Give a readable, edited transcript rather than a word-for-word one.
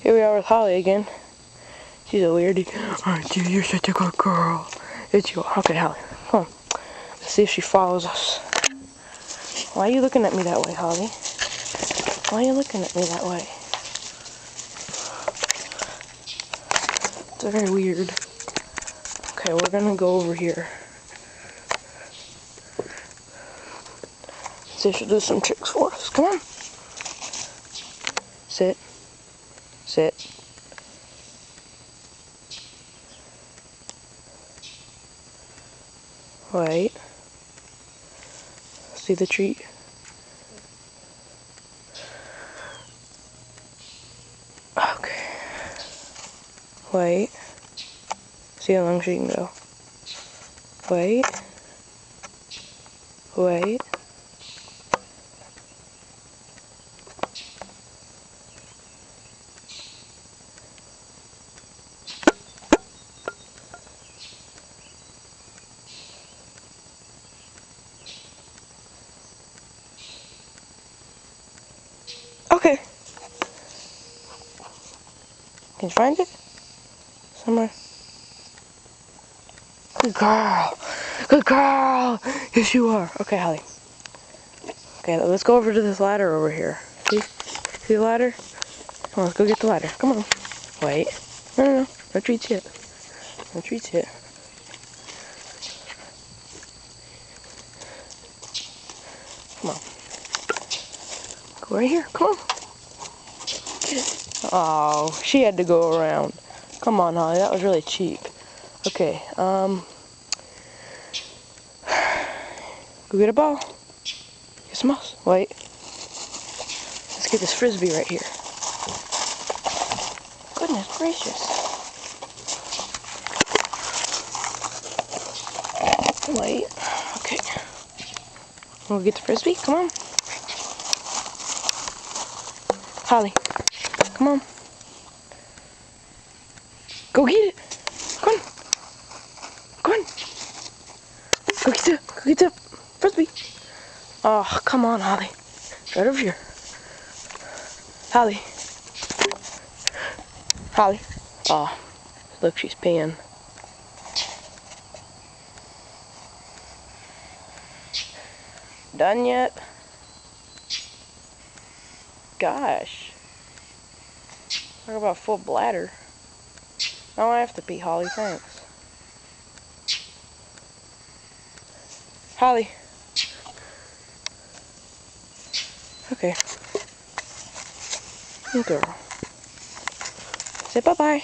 Here we are with Holly again. She's a weirdie. Aren't you? You're such a good girl. It's you. Okay, Holly. Come on. Let's see if she follows us. Why are you looking at me that way, Holly? Why are you looking at me that way? It's very weird. Okay, we're gonna go over here. See if she'll do some tricks for us. Come on. Sit. Sit. Wait. See the treat? Okay. Wait. See how long she can go. Wait. Wait. Okay. Can you find it? Somewhere. Good girl. Good girl. Yes, you are. Okay, Holly. Okay, let's go over to this ladder over here. See? See the ladder? Come on, let's go get the ladder. Come on. Wait. No. No treats yet. No treats yet. Come on. Go right here. Come on. Get it. Oh, she had to go around. Come on, Holly. That was really cheap. Okay, go get a ball. Get some mouse. Wait. Let's get this frisbee right here. Goodness gracious. Wait. Okay. We'll get the frisbee. Come on. Holly. Come on. Go get it. Come on. Come on. Go get the frisbee. Oh, come on, Holly. Right over here. Holly. Holly. Oh, look, she's peeing. Done yet? Gosh. Talk about full bladder. I don't have to pee, Holly, thanks. Holly. Okay. Good girl. Say bye-bye.